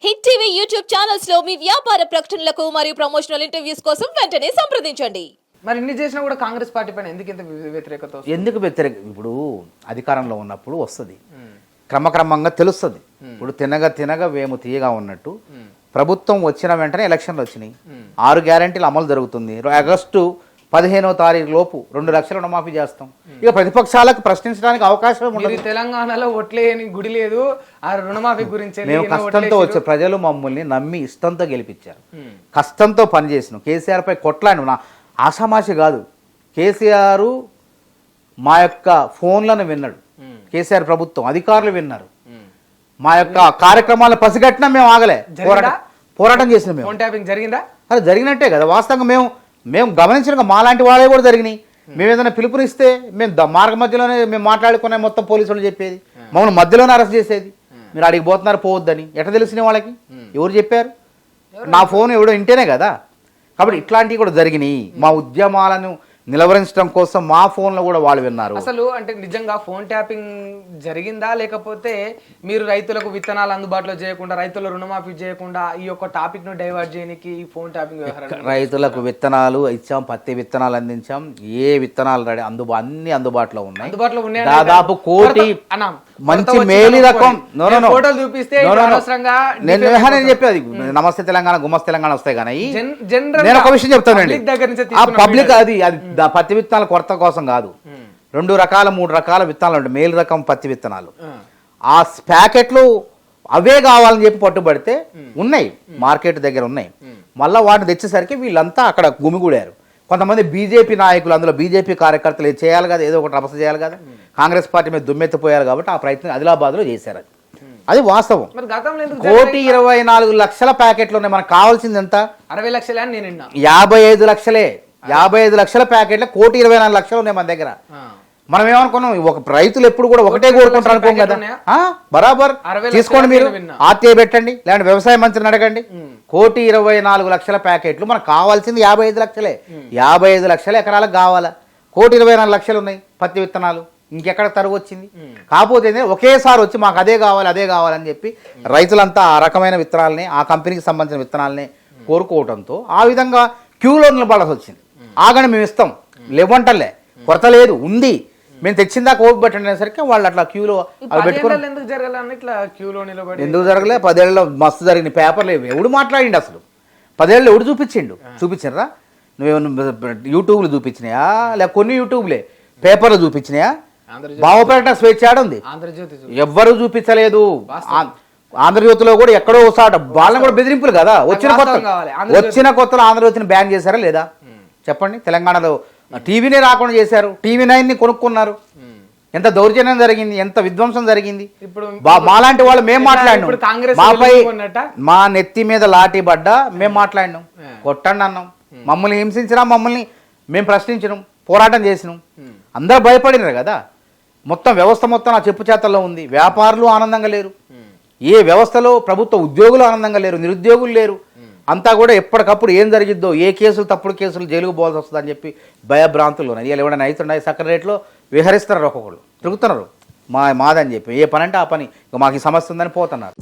Hit TV YouTube channels లో మీ వ్యాపార ప్రకటనలకు మరియు ప్రమోషనల్ ఇంటర్వ్యూస్ కోసం వెంటనే సంప్రదించండి. మరి ఇన్ని చేసినా కూడా కాంగ్రెస్ పార్టీ పైన ఎందుకు ఇంత వ్యతిరేకత వస్తుంది? ఎందుకు వ్యతిరేక? ఇప్పుడు అధికారంలో ఉన్నప్పుడు వస్తుంది, క్రమక్రమంగా తెలుస్తుంది. ఇప్పుడు తినగా తినగా వేము తీయగా ఉన్నట్టు ప్రభుత్వం వచ్చిన వెంటనే ఎలక్షన్లు వచ్చినాయి, 6 గ్యారెంటీలు అమలు జరుగుతుంది. ఆగస్టు 15వ తారీఖు లోపు 2 లక్షల రుణమాఫీ చేస్తాం. ఇక ప్రతిపక్షాలకు ప్రశ్నించడానికి అవకాశం ఉండదు. తెలంగాణలో ఒట్లేని గుడి లేదు, ఆ రుణమాఫీ గురించి మేము కష్టంతో వచ్చే ప్రజలు మమ్మల్ని నమ్మి ఇష్టంతో గెలిపించారు, కష్టంతో పనిచేసినాం. కేసీఆర్ పై కొట్లాను నా ఆషామాషి కాదు. కేసీఆర్ మా యొక్క ఫోన్లను విన్నాడు, కేసీఆర్ ప్రభుత్వం అధికారులు విన్నారు, మా యొక్క కార్యక్రమాలను పసిగట్టినా మేము ఆగలే, పోరాటం చేసినాం. మేము ఫోన్ ట్యాపింగ్ జరిగిందా? అది జరిగినట్టే కదా వాస్తవంగా. మేము గమనించిన మాలాంటి వాళ్ళే కూడా జరిగినాయి. మేము ఏదైనా పిలుపునిస్తే మేము మార్గ మధ్యలోనే మేము మాట్లాడుకునే మొత్తం పోలీసులు చెప్పేది, మమ్మల్ని మధ్యలోనే అరెస్ట్ చేసేది. మీరు అడిగి పోతున్నారు పోవద్దని ఎట్లా తెలిసిన వాళ్ళకి? ఎవరు చెప్పారు? నా ఫోన్ ఎవడో ఇంటేనే కదా. కాబట్టి ఇట్లాంటివి కూడా జరిగినాయి. మా ఉద్యమాలను నిలవరించడం కోసం మా ఫోన్లో కూడా వాళ్ళు విన్నారు. అసలు అంటే నిజంగా ఫోన్ ట్యాపింగ్ జరిగిందా, లేకపోతే మీరు రైతులకు విత్తనాలు అందుబాటులో చేయకుండా, రైతుల రుణమాఫీ చేయకుండా ఈ యొక్క టాపిక్ ను డైవర్ట్ చేయడానికి ఈ ఫోన్ ట్యాపింగ్ వ్యవహారం? రైతులకు విత్తనాలు ఇచ్చాం, పత్తి విత్తనాలు అందించాం, ఏ విత్తనాలు అన్ని అందుబాటులో ఉన్నాయి. అందుబాటులో ఉన్నాయి. దాదాపు కోటి మంచి మేలి రకం. ఫోటోలు చూపిస్తే నేను చెప్పేది నమస్తే తెలంగాణ, గుమస్ తెలంగాణ వస్తాయి. కానీ నేను ఒక విషయం చెప్తానండి, పబ్లిక్ అది పత్తి విత్తనాల కొరత కోసం కాదు. 2 రకాల 3 రకాల విత్తనాలు ఉంటాయి, మేలు రకం పత్తి విత్తనాలు. ఆ ప్యాకెట్లు అవే కావాలని చెప్పి పట్టుబడితే ఉన్నాయి, మార్కెట్ దగ్గర ఉన్నాయి. మళ్ళీ వాటిని తెచ్చేసరికి వీళ్ళంతా అక్కడ గుమిగూడారు. కొంతమంది బీజేపీ నాయకులు, అందులో బీజేపీ కార్యకర్తలు చేయాలి కదా, ఏదో ఒకటి రభస చేయాలి కదా, కాంగ్రెస్ పార్టీ మీద దుమ్మెత్తిపోయారు కాబట్టి ఆ ప్రయత్నం ఆదిలాబాద్లో చేశారు. అది వాస్తవం. 1,24 లక్షల ప్యాకెట్లు ఉన్నాయి. మనకు కావాల్సింది ఎంత? 60 లక్షలే. నేను 55 లక్షలే. 55 లక్షల ప్యాకెట్ల 1,24 లక్షలు ఉన్నాయి మన దగ్గర. మనం ఏమనుకున్నాం, ఒక రైతులు ఎప్పుడు కూడా ఒకటే కోరుకుంటారు అనుకోం కదా. బరాబర్ తీసుకోండి, మీరు ఆర్టీఐ పెట్టండి, లేదంటే వ్యవసాయ మంత్రిని అడగండి. 1,24 లక్షల ప్యాకెట్లు మనకు కావాల్సింది 55 లక్షలే. 55 లక్షల ఎకరాలకు కావాలా? 1,24 లక్షలు ఉన్నాయి పత్తి విత్తనాలు. ఇంకెక్కడ తరుగు వచ్చింది? కాకపోతే ఒకేసారి వచ్చి మాకు అదే కావాలని చెప్పి రైతులంతా ఆ రకమైన విత్తనాలని, ఆ కంపెనీకి సంబంధించిన విత్తనాలని కోరుకోవడంతో ఆ విధంగా క్యూలో నిలబడాల్సి వచ్చింది. ఆగని మేము ఇస్తాం, లేవంటలే, కొరత లేదు, ఉంది, మేము తెచ్చిందా కోపి పెట్టండి అనేసరికి వాళ్ళు అట్లా క్యూలో అవి పెట్టుకుని. ఎందుకు జరగలే? 10 ఏళ్ళలో మస్తు జరిగింది. పేపర్లు ఎవడు మాట్లాడిండు అసలు? 10 ఏళ్ళు ఎవడు చూపించిండ్రా? నువ్వేమన్నా యూట్యూబ్లు చూపించినాయా, లేక కొన్ని యూట్యూబ్లే పేపర్లు చూపించినాయా? భావప్రకటన స్వేచ్ఛ ఉంది, ఎవ్వరూ చూపించలేదు. ఆంధ్రజ్యోతిలో కూడా ఎక్కడో వస్తాట, వాళ్ళని కూడా బెదిరింపులు కదా. వచ్చిన కొత్తలో ఆంధ్రజ్యోతిని బ్యాన్ చేశారా లేదా చెప్పండి? తెలంగాణలో టీవీనే రాకుండా చేశారు, టీవీ 9ని కొనుక్కున్నారు. ఎంత దౌర్జన్యం జరిగింది, ఎంత విధ్వంసం జరిగింది. మాలాంటి వాళ్ళు మేము మాట్లాడినాం, మాపై మా నెత్తి మీద లాఠీ పడ్డా మేము మాట్లాడినాం, కొట్టండి అన్నాం. మమ్మల్ని హింసించినా మమ్మల్ని మేము ప్రశ్నించినాం, పోరాటం చేసినాం. అందరూ భయపడినారు కదా. మొత్తం వ్యవస్థ మొత్తం నా చెప్పు చేతల్లో ఉంది. వ్యాపారులు ఆనందంగా లేరు, ఏ వ్యవస్థలో ప్రభుత్వ ఉద్యోగులు ఆనందంగా లేరు, నిరుద్యోగులు లేరు. అంతా కూడా ఎప్పటికప్పుడు ఏం జరిగిద్దో, ఏ కేసులు తప్పుడు కేసులు జైలుకు పోవాల్సి వస్తుందని చెప్పి భయభ్రాంతులు ఉన్నాయి. ఇవాళ ఎవడైనా అవుతుండే సెక్రటరేట్లో విహరిస్తున్నారు, ఒక్కొక్కళ్ళు తిరుగుతున్నారు మాదని చెప్పి. ఏ పని అంటే ఆ పని, మాకు ఈ సమస్య ఉందని పోతున్నారు.